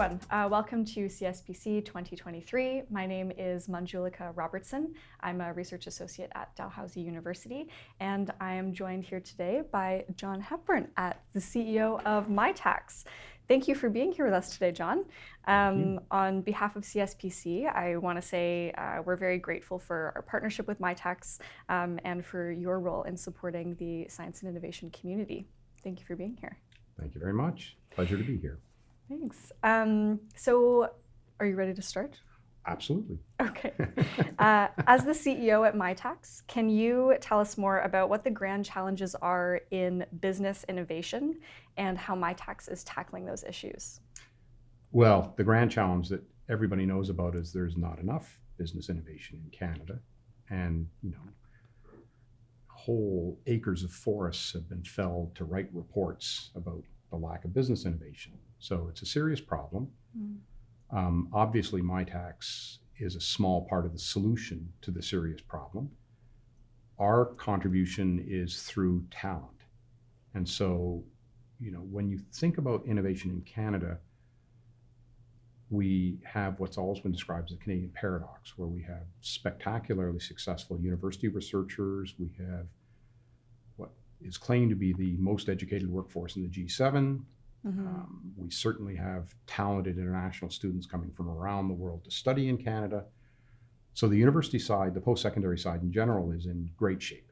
everyone. Welcome to CSPC 2023. My name is Manjulika Robertson. I'm a research associate at Dalhousie University, and I am joined here today by John Hepburn, the CEO of MyTax. Thank you for being here with us today, John. On behalf of CSPC, I want to say we're very grateful for our partnership with MyTax and for your role in supporting the science and innovation community. Thank you for being here. Thank you very much. Pleasure to be here. Thanks. So are you ready to start? Absolutely. Okay. As the CEO at MyTax, can you tell us more about what the grand challenges are in business innovation and how MyTax is tackling those issues? Well, the grand challenge that everybody knows about is there's not enough business innovation in Canada. And, whole acres of forests have been felled to write reports about the lack of business innovation. So it's a serious problem. Obviously, MyTax is a small part of the solution to the serious problem. Our contribution is through talent. And so, when you think about innovation in Canada, we have what's always been described as the Canadian paradox, where we have spectacularly successful university researchers. We have what is claimed to be the most educated workforce in the G7. We certainly have talented international students coming from around the world to study in Canada. So the university side, the post-secondary side in general, is in great shape.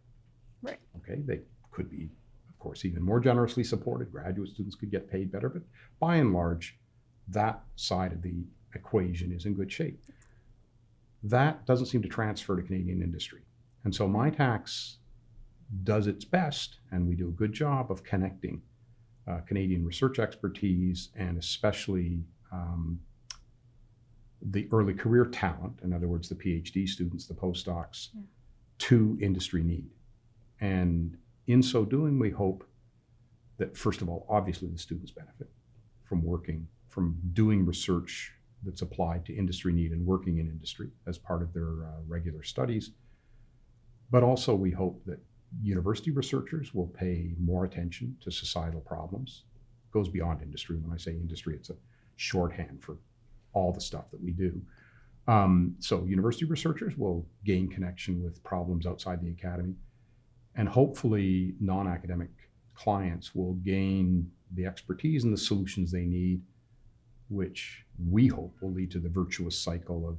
Right. Okay, they could be, of course, even more generously supported. Graduate students could get paid better, but by and large, that side of the equation is in good shape. That doesn't seem to transfer to Canadian industry. And so MyTax does its best, and we do a good job of connecting Canadian research expertise and especially the early career talent, in other words, the PhD students, the postdocs, to industry need. And in so doing, we hope that, first of all, obviously the students benefit from doing research that's applied to industry need and working in industry as part of their regular studies. But also we hope that university researchers will pay more attention to societal problems. It goes beyond industry. When I say industry, it's a shorthand for all the stuff that we do. So university researchers will gain connection with problems outside the academy, and hopefully non-academic clients will gain the expertise and the solutions they need, which we hope will lead to the virtuous cycle of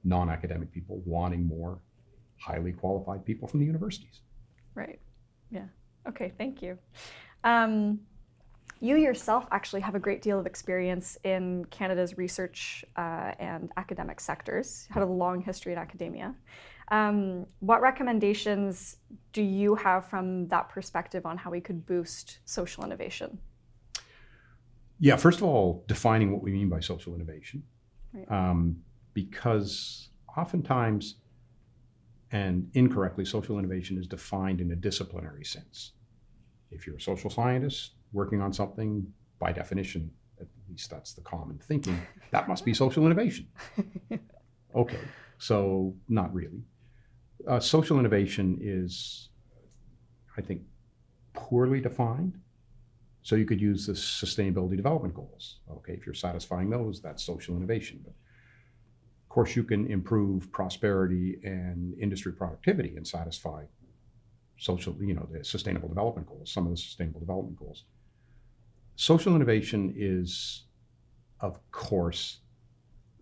non-academic people wanting more highly qualified people from the universities. Right. Yeah. Okay. Thank you. You yourself actually have a great deal of experience in Canada's research and academic sectors. You had a long history in academia. What recommendations do you have from that perspective on how we could boost social innovation? Yeah, first of all, defining what we mean by social innovation. Right. Because oftentimes, and incorrectly, social innovation is defined in a disciplinary sense. If you're a social scientist working on something, by definition, at least that's the common thinking, that must be social innovation. Okay, so not really. Social innovation is, I think, poorly defined. So you could use the Sustainability Development Goals. Okay, if you're satisfying those, that's social innovation. But of course, you can improve prosperity and industry productivity and satisfy social, the Sustainable Development Goals, some of the Sustainable Development Goals. Social innovation is, of course,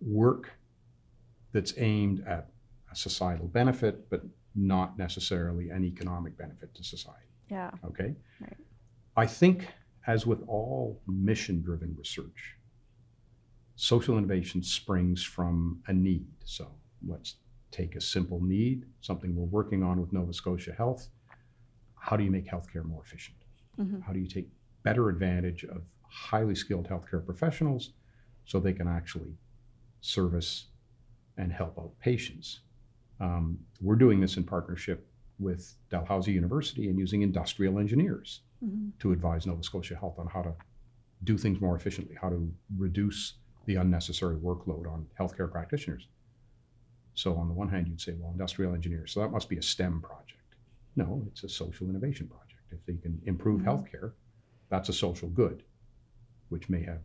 work that's aimed at a societal benefit, but not necessarily an economic benefit to society. Yeah. Okay? Right. I think, as with all mission-driven research, social innovation springs from a need. So let's take a simple need, something we're working on with Nova Scotia Health. How do you make healthcare more efficient? How do you take better advantage of highly skilled healthcare professionals so they can actually service and help out patients? We're doing this in partnership with Dalhousie University and using industrial engineers to advise Nova Scotia Health on how to do things more efficiently, how to reduce the unnecessary workload on healthcare practitioners. So on the one hand, you'd say, well, industrial engineers, so that must be a STEM project. No, it's a social innovation project. If they can improve healthcare, that's a social good, which may have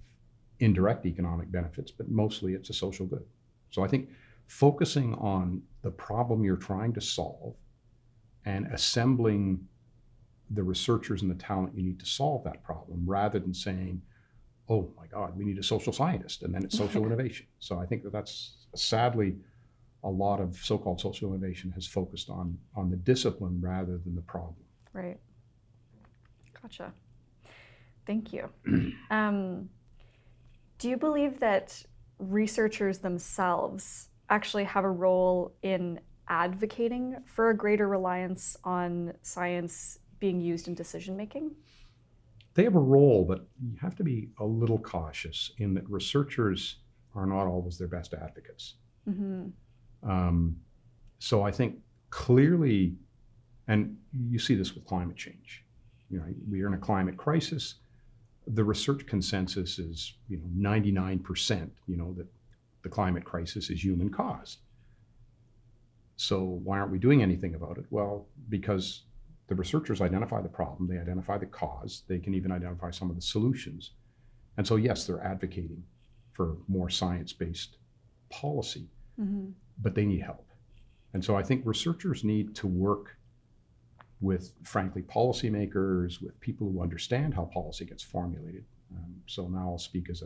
indirect economic benefits, but mostly it's a social good. So I think focusing on the problem you're trying to solve and assembling the researchers and the talent you need to solve that problem, rather than saying, oh my God, we need a social scientist, and then it's social innovation. So I think that's sadly, a lot of so-called social innovation has focused on the discipline rather than the problem. Right. Gotcha. Thank you. Do you believe that researchers themselves actually have a role in advocating for a greater reliance on science being used in decision making? They have a role, but you have to be a little cautious in that researchers are not always their best advocates. So I think clearly, and you see this with climate change, we are in a climate crisis. The research consensus is 99% that the climate crisis is human caused. So why aren't we doing anything about it? Well, because the researchers identify the problem, they identify the cause, they can even identify some of the solutions. And so yes, they're advocating for more science-based policy, but they need help. And so I think researchers need to work with, frankly, policymakers, with people who understand how policy gets formulated. So now I'll speak as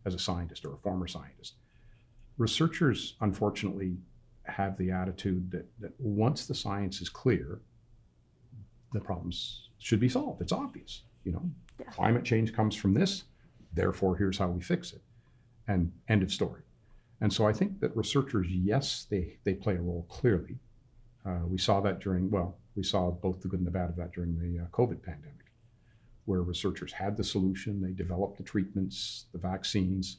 a scientist or a former scientist. Researchers, unfortunately, have the attitude that once the science is clear, the problems should be solved. It's obvious, Climate change comes from this, therefore here's how we fix it, and end of story. And so I think that researchers, yes, they play a role clearly. We saw that we saw both the good and the bad of that during the COVID pandemic, where researchers had the solution, they developed the treatments, the vaccines,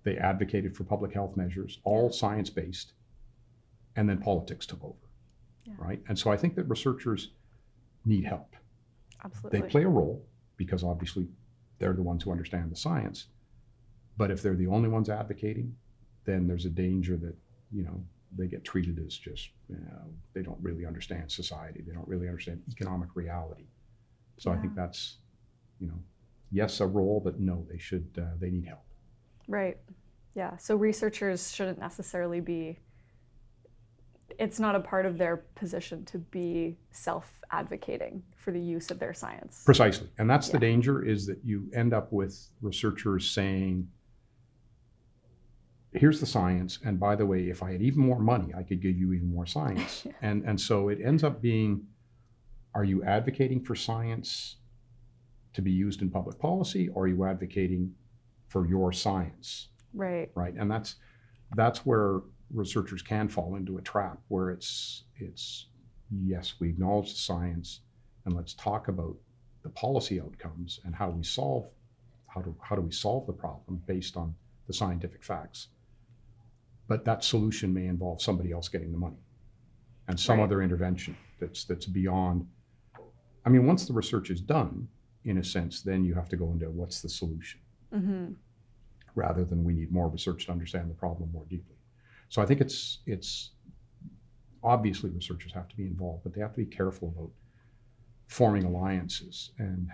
they advocated for public health measures, all science-based, and then politics took over, right? And so I think that researchers need help. Absolutely. They play a role because obviously they're the ones who understand the science, but if they're the only ones advocating, then there's a danger that, they get treated as just, they don't really understand society. They don't really understand economic reality. So I think that's, yes, a role, but no, they need help. Right. Yeah. So researchers shouldn't necessarily it's not a part of their position to be self-advocating for the use of their science. Precisely. And that's the danger, is that you end up with researchers saying, here's the science, and by the way, if I had even more money, I could give you even more science. And so it ends up being, are you advocating for science to be used in public policy, or are you advocating for your science? Right. Right. And that's where researchers can fall into a trap, where it's yes, we acknowledge the science, and let's talk about the policy outcomes and how do we solve the problem based on the scientific facts. But that solution may involve somebody else getting the money and some other intervention that's beyond. I mean, once the research is done, in a sense, then you have to go into what's the solution, rather than we need more research to understand the problem more deeply. So I think it's obviously researchers have to be involved, but they have to be careful about forming alliances and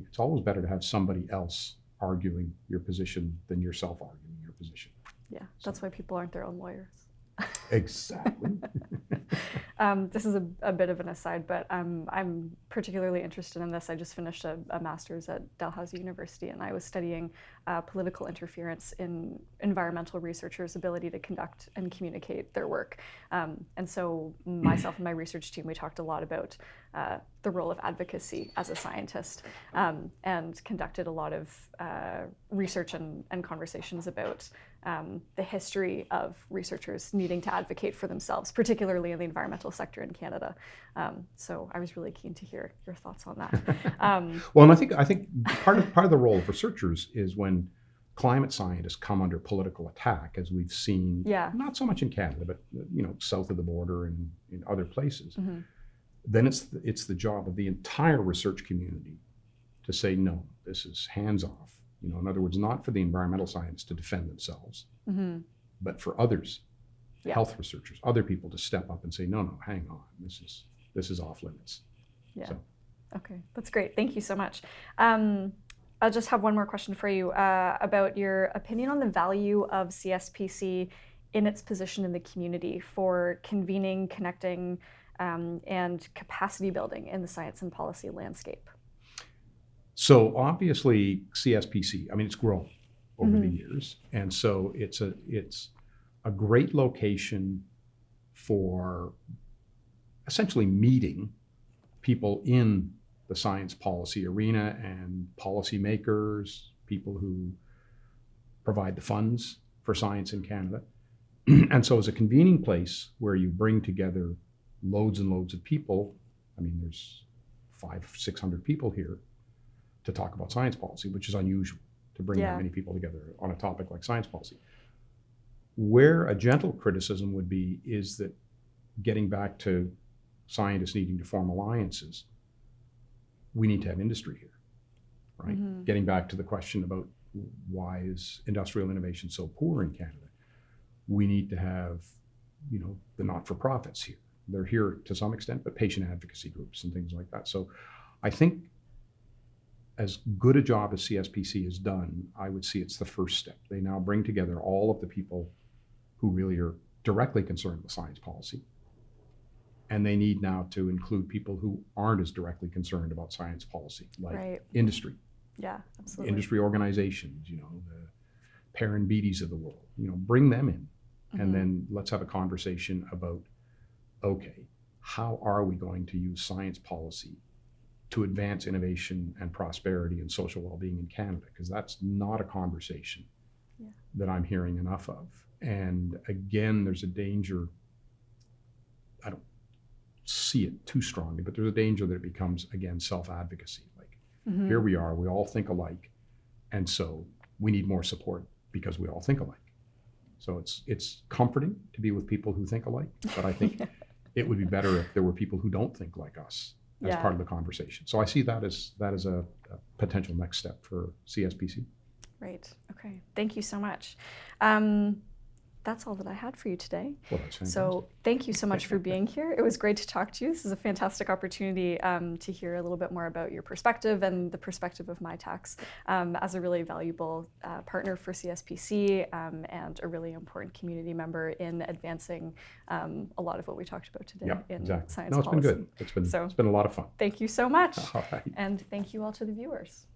it's always better to have somebody else arguing your position than yourself arguing your position. Yeah, that's why people aren't their own lawyers. Exactly. This is a bit of an aside, but I'm particularly interested in this. I just finished a master's at Dalhousie University, and I was studying political interference in environmental researchers' ability to conduct and communicate their work. And so myself and my research team, we talked a lot about the role of advocacy as a scientist, and conducted a lot of research and conversations about the history of researchers needing to advocate for themselves, particularly in the environmental sector in Canada. So I was really keen to hear your thoughts on that. Well, and I think part of the role of researchers is when climate scientists come under political attack, as we've seen, not so much in Canada, but south of the border and in other places. Then it's the job of the entire research community to say, no, this is hands off. In other words, not for the environmental scientists to defend themselves, but for others, health researchers, other people to step up and say, no, hang on, this is off limits. Yeah. So. Okay, that's great. Thank you so much. I'll just have one more question for you about your opinion on the value of CSPC in its position in the community for convening, connecting, and capacity building in the science and policy landscape. So obviously CSPC, I mean, it's grown over the years. And so it's a great location for essentially meeting people in the science policy arena and policymakers, people who provide the funds for science in Canada. And so it's a convening place where you bring together loads and loads of people. I mean, there's 500-600 people here to talk about science policy, which is unusual to bring that many people together on a topic like science policy. Where a gentle criticism would be is that getting back to scientists needing to form alliances, we need to have industry here, right? Getting back to the question about why is industrial innovation so poor in Canada? We need to have, the not-for-profits here. They're here to some extent, but patient advocacy groups and things like that. So I think as good a job as CSPC has done, I would see it's the first step. They now bring together all of the people who really are directly concerned with science policy. And they need now to include people who aren't as directly concerned about science policy, like industry. Yeah, absolutely. Industry organizations, the Parent-Beaties of the world, bring them in. And then let's have a conversation about, okay, how are we going to use science policy to advance innovation and prosperity and social well-being in Canada? Because that's not a conversation that I'm hearing enough of. And again, there's a danger, I don't see it too strongly, but there's a danger that it becomes, again, self-advocacy. Like, here we are, we all think alike, and so we need more support because we all think alike. So it's comforting to be with people who think alike, but I think it would be better if there were people who don't think like us as part of the conversation. So I see that as a potential next step for CSPC. Right. Okay. Thank you so much. That's all that I had for you today. Well, that's fantastic. So thank you so much for being here. It was great to talk to you. This is a fantastic opportunity to hear a little bit more about your perspective and the perspective of MyTax as a really valuable partner for CSPC and a really important community member in advancing a lot of what we talked about today in science policy. No, it's been good. It's been a lot of fun. Thank you so much. All right. And thank you all to the viewers.